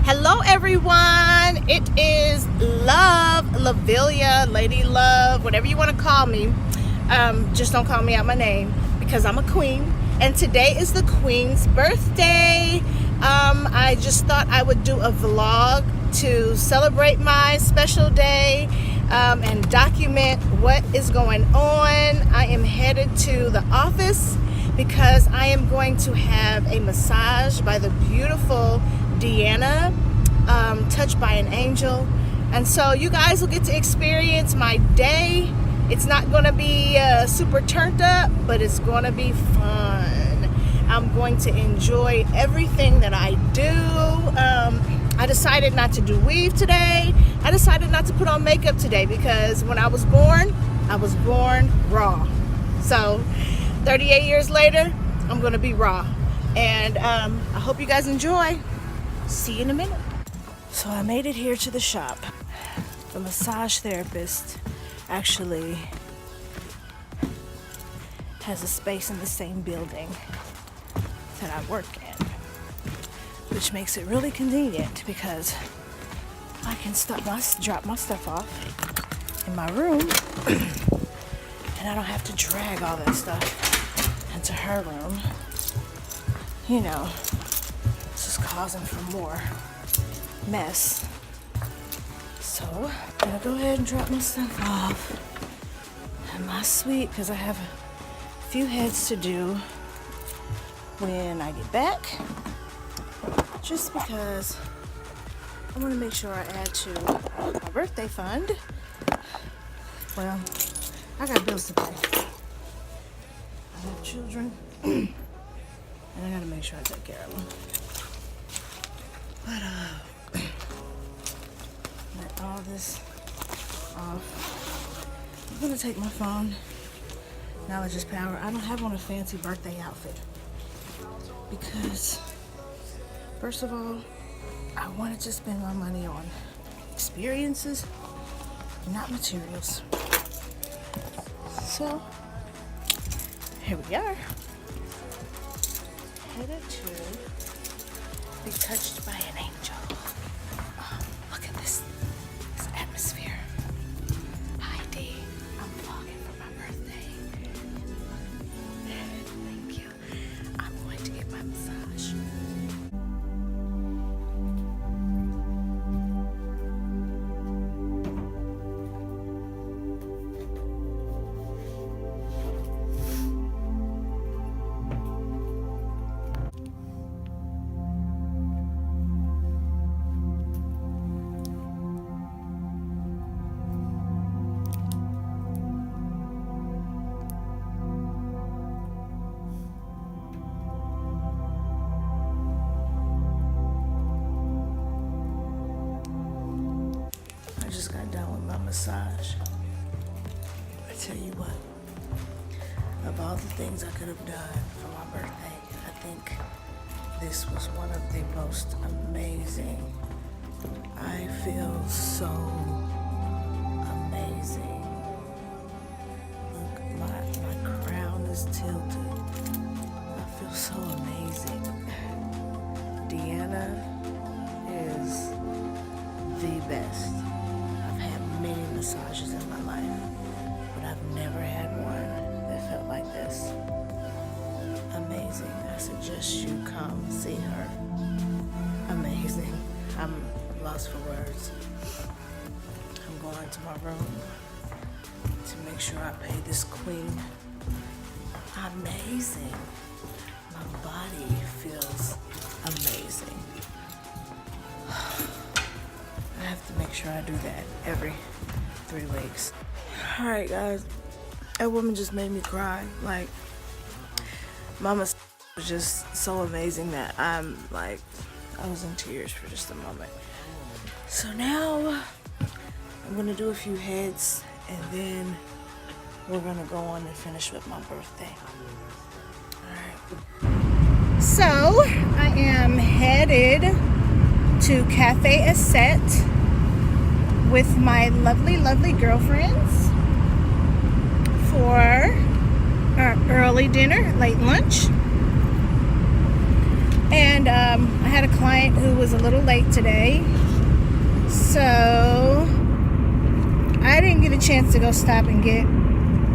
Hello everyone, it is Love, Lavilia, Lady Love, whatever you want to call me. Just don't call me out my name because I'm a queen. And today is the queen's birthday. I just thought I would do a vlog to celebrate my special day and document what is going on. I am headed to the office because I am going to have a massage by the beautiful Deanna, Touched by an Angel. And so you guys will get to experience my day. It's not going to be super turned up, but it's going to be fun. I'm going to enjoy everything that I do. I decided not to do weave today. I decided not to put on makeup today because when I was born raw. So 38 years later, I'm going to be raw. And I hope you guys enjoy. See you in a minute. So I made it here to the shop. The massage therapist actually has a space in the same building that I work in, which makes it really convenient because I can drop my stuff off in my room and I don't have to drag all that stuff into her room. You know, causing for more mess. So I'm gonna go ahead and drop my stuff off in my suite because I have a few heads to do when I get back, just because I want to make sure I add to my birthday fund. Well, I got bills to pay. I have children and I gotta make sure I take care of them. But let all this off. I'm gonna take my phone. Knowledge is power. I don't have on a fancy birthday outfit because, first of all, I wanted to spend my money on experiences, not materials. So here we are, headed to be touched by an angel. Oh, look at this atmosphere. Hi Dee, I'm vlogging for my birthday. Thank you. I'm going to get my massage. I just got done with my massage. I tell you what, of all the things I could have done for my birthday, I think this was one of the most amazing. I feel so amazing. Look, my crown is tilted. I feel so amazing. Deanna is the best. I've had many massages in my life, but I've never had one that felt like this. Amazing. I suggest you come see her. Amazing. I'm lost for words. I'm going to my room to make sure I pay this queen. Amazing. My body feels amazing. I have to make sure I do that every 3 weeks. All right, guys. That woman just made me cry. Like, Mama was just so amazing that I was in tears for just a moment. So now I'm gonna do a few heads and then we're gonna go on and finish with my birthday. All right. So I am headed to Cafe Essette with my lovely, lovely girlfriends for our early dinner, late lunch. And I had a client who was a little late today, so I didn't get a chance to go stop and get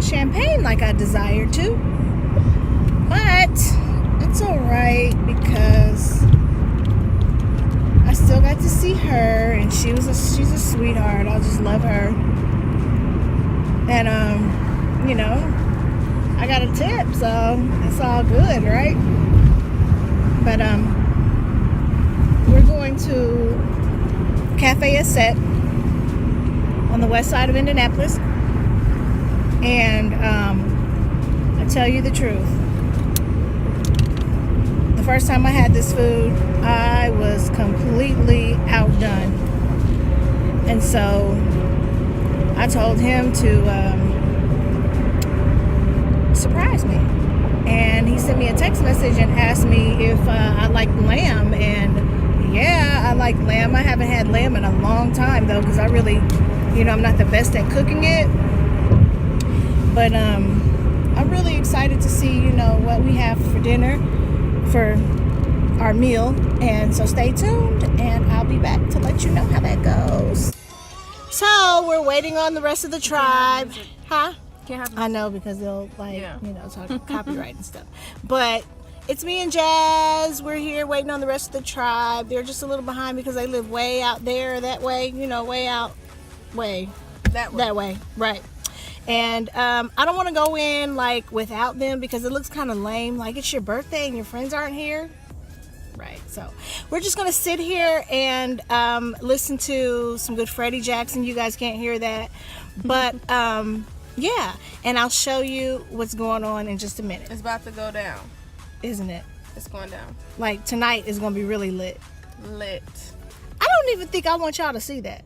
champagne like I desired to. But it's alright because I still got to see her, and she's a sweetheart. I just love her. And you know, I got a tip, so it's all good, right? But we're going to Cafe Asset on the west side of Indianapolis, and I tell you the truth, the first time I had this food, I was completely outdone, and so I told him to surprise me. And he sent me a text message and asked me if I like lamb. And yeah, I like lamb. I haven't had lamb in a long time though, because I really, you know, I'm not the best at cooking it. But I'm really excited to see, you know, what we have for dinner, for our meal. And so stay tuned, and I'll be back to let you know how that goes. So we're waiting on the rest of the tribe. Huh? I know, because they'll you know, talk copyright and stuff. But it's me and Jazz. We're here waiting on the rest of the tribe. They're just a little behind because they live way out there, that way, you know, that way, right? And I don't want to go in like without them because it looks kind of lame. Like, it's your birthday and your friends aren't here, right? So we're just gonna sit here and listen to some good Freddie Jackson. You guys can't hear that, but yeah, and I'll show you what's going on in just a minute. It's about to go down. Isn't it? It's going down. Like, tonight is going to be really lit. Lit. I don't even think I want y'all to see that.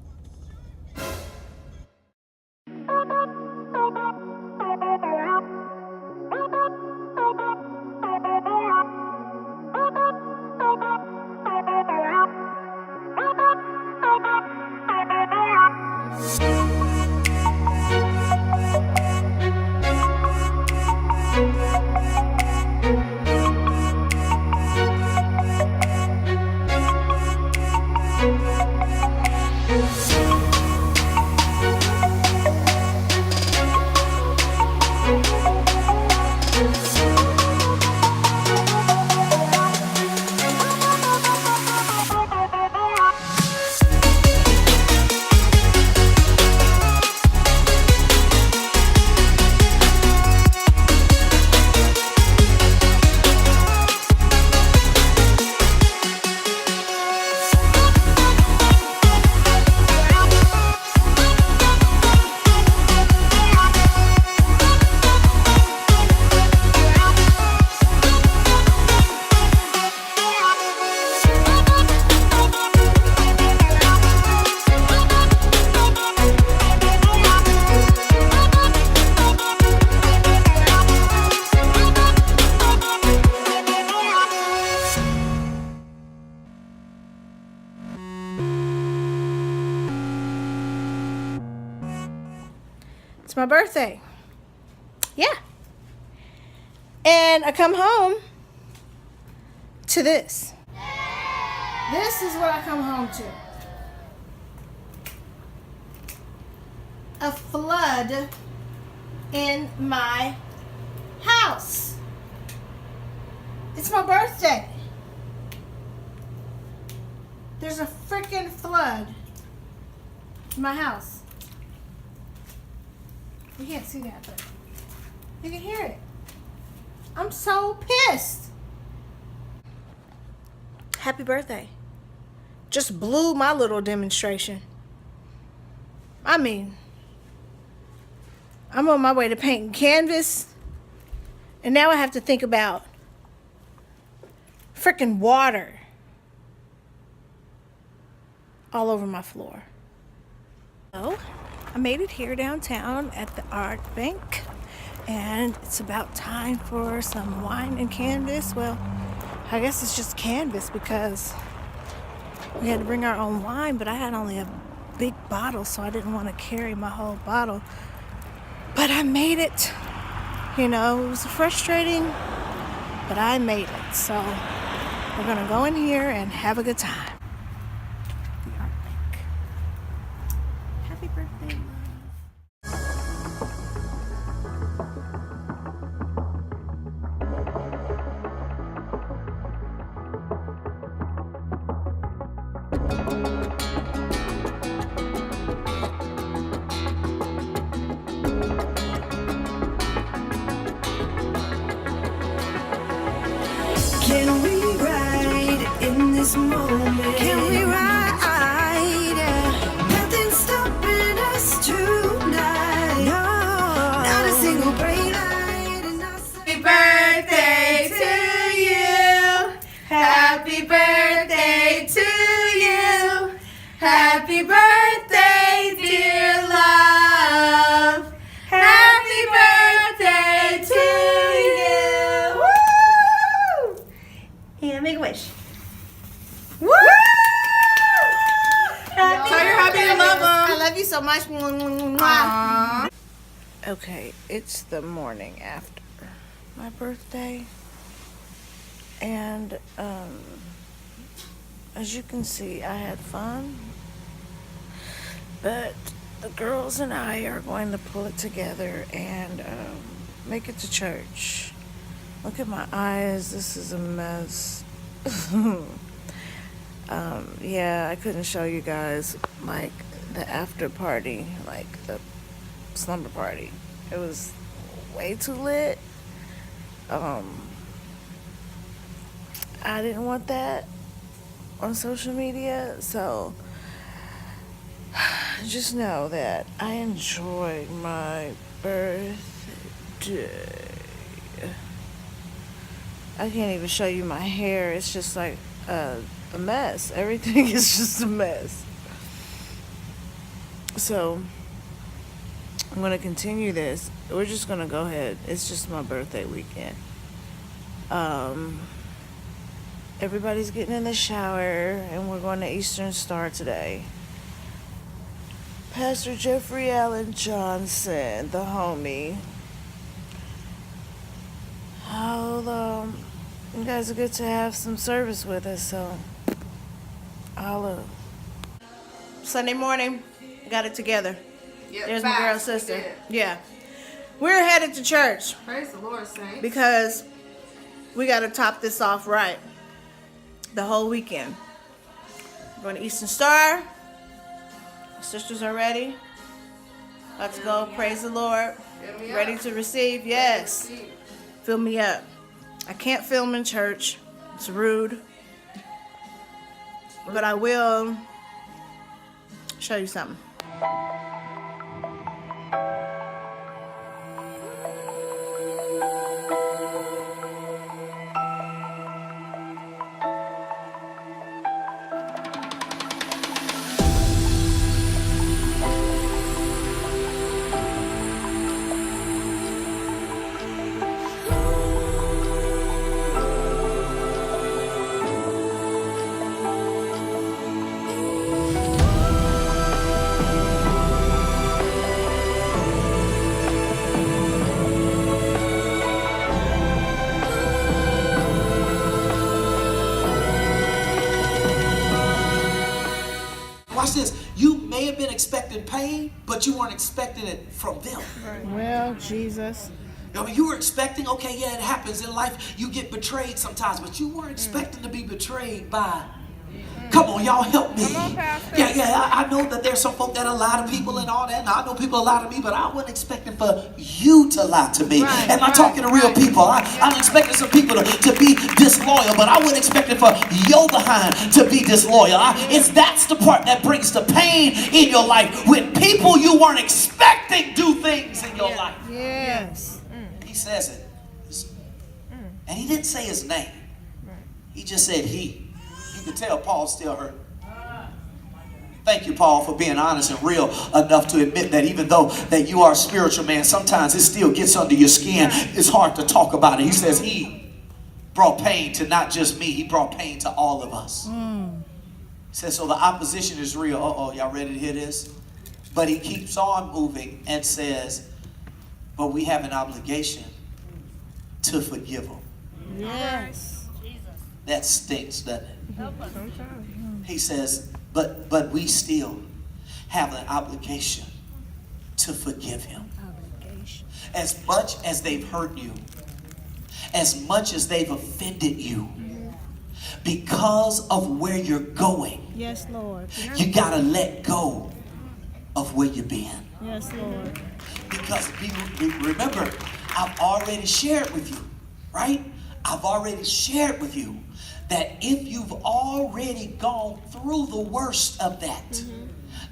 It's my birthday. Yeah. And I come home to this. This is what I come home to. A flood in my house. It's my birthday. There's a freaking flood in my house. You can't see that, but you can hear it. I'm so pissed. Happy birthday. Just blew my little demonstration. I mean, I'm on my way to painting canvas, and now I have to think about freaking water all over my floor. So, I made it here downtown at the Art Bank, and it's about time for some wine and canvas. Well, I guess it's just canvas because we had to bring our own wine, but I had only a big bottle, so I didn't want to carry my whole bottle. But I made it. You know, it was frustrating, but I made it. So We're gonna go in here and have a good time. The Art Link. Happy birthday, love. Can we ride in this moment? Can we ride? Nothing's stopping us tonight. No, not a single brake light. And not Happy birthday to you. Happy birthday to you. Happy birthday, dear love. Happy birthday to you. Woo! Here, make a wish. Woo! Tell your hubby you love I him. love you so much. Aww. Okay, it's the morning after my birthday, and as you can see, I had fun, but the girls and I are going to pull it together and make it to church. Look at my eyes, this is a mess. Yeah, I couldn't show you guys like the after party, like the slumber party. It was way too lit. I didn't want that on social media, so just know that I enjoyed my birthday. I can't even show you my hair. It's just like a mess. Everything is just a mess. So I'm going to continue this. We're just going to go ahead. It's just my birthday weekend. Everybody's getting in the shower, and we're going to Eastern Star today. Pastor Jeffrey Allen Johnson, the homie. You guys are good to have some service with us, so I'll Sunday morning, got it together. Yep, There's my girl facts, we sister. did. Yeah. We're headed to church Praise the Lord, saints. because we got to top this off right. The whole weekend. We're going to Eastern Star. Our sisters are ready. Let's go. Praise the Lord. Fill me Ready up. to receive? Yes. Fill me up. I can't film in church. It's rude. But I will show you something. Watch this. You may have been expecting pain, but you weren't expecting it from them. Well, Jesus. I mean, you were expecting, okay, yeah, it happens in life. You get betrayed sometimes, but you weren't expecting to be betrayed by. Come on, y'all help me. Come on, Pastor. Yeah, I know that there's some folk that lie to people and all that, and I know people lie to me, but I wasn't expecting for you to lie to me. Right, Am I right, talking to real right. people? I'm expecting some people to be disloyal, but I wasn't expecting for your behind to be disloyal. That's the part that brings the pain in your life when people you weren't expecting do things in your life. Yes. He says it. And he didn't say his name. He just said he. You could tell Paul still hurt. Thank you, Paul, for being honest and real enough to admit that even though that you are a spiritual man, sometimes it still gets under your skin. It's hard to talk about it. He says he brought pain to not just me. He brought pain to all of us. He says, so the opposition is real. Uh-oh, y'all ready to hear this? But he keeps on moving and says, but we have an obligation to forgive them. Yes. That stinks, doesn't it? He says, but we still have an obligation to forgive him. As much as they've hurt you, as much as they've offended you, because of where you're going, Yes, Lord. you gotta let go of where you've been. Yes, Lord. Because remember, I've already shared with you, right? I've already shared with you that if you've already gone through the worst of that,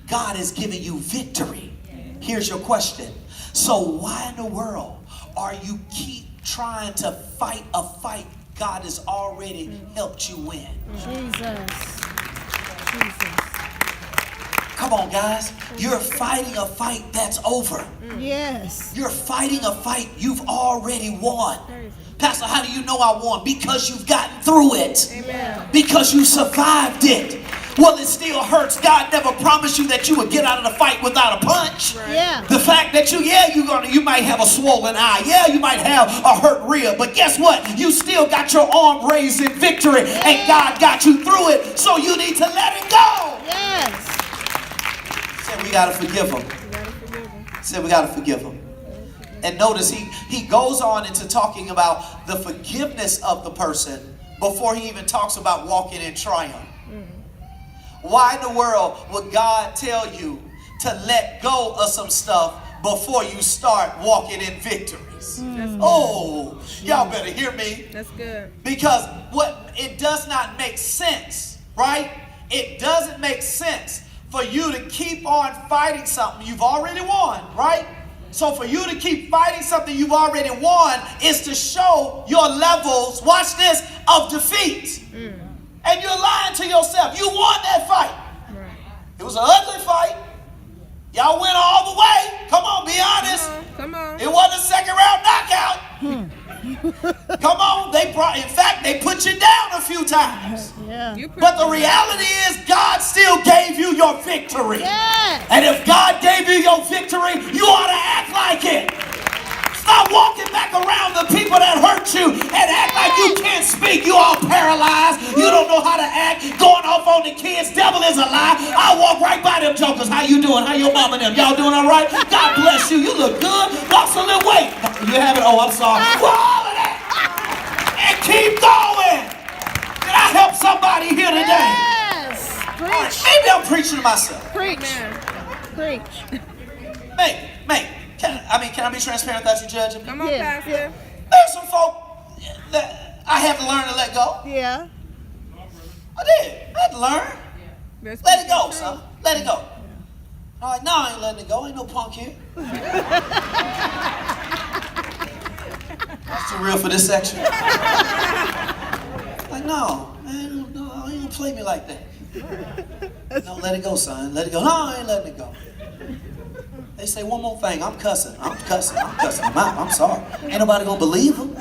God has given you victory. Here's your question. So why in the world are you keep trying to fight a fight God has already helped you win? Jesus. Come on, guys. You're fighting a fight that's over. Yes. You're fighting a fight you've already won. Pastor, how do you know I won? Because you've gotten through it. Amen. Because you survived it. Well, it still hurts. God never promised you that you would get out of the fight without a punch. Yeah. The fact that you might have a swollen eye. Yeah, you might have a hurt rib. But guess what? You still got your arm raised in victory. And God got you through it. So you need to let it go. Yes. Said we got to forgive him. Said we got to forgive him. And notice he goes on into talking about the forgiveness of the person before he even talks about walking in triumph. Why in the world would God tell you to let go of some stuff before you start walking in victories? Oh, y'all better hear me. That's good. Because it does not make sense, right? It doesn't make sense for you to keep on fighting something you've already won, right? So for you to keep fighting something you've already won is to show your levels, watch this, of defeat. And you're lying to yourself. You won that fight. Right. It was an ugly fight. Y'all went all the way. Come on, be honest. Come on. It wasn't a second round knockout. Come on. In fact, they put you down a few times. Yeah. But the reality is God still gave you your victory. Yes. And if God gave you your victory, you ought to act like it. Stop walking back around the people that hurt you and act like you can't speak. You all paralyzed. You don't know how to act. Going off on the kids. Devil is a lie. I walk right by them jokers. How you doing? How your mama and them? Y'all doing all right? God bless you. You look good. Lost a little weight. You have it? Oh, I'm sorry. For all of that. And keep going. Did I help somebody here today? Yes. All right, maybe I'm preaching to myself. Preach. Preach. Mate. Can I be transparent without you judging me? Come on, Yeah. Pastor. There's some folk that I had to learn to let go. Yeah. I did. I had to learn. Let's Let it keep go, true. son. Let it go. I'm like, no, I ain't letting it go. Ain't no punk here. That's too real for this section. Like, no, man, no, you ain't play me like that. No, let it go, son. Let it go. No, I ain't letting it go. They say one more thing. I'm cussing. I'm sorry. Ain't nobody gonna believe them.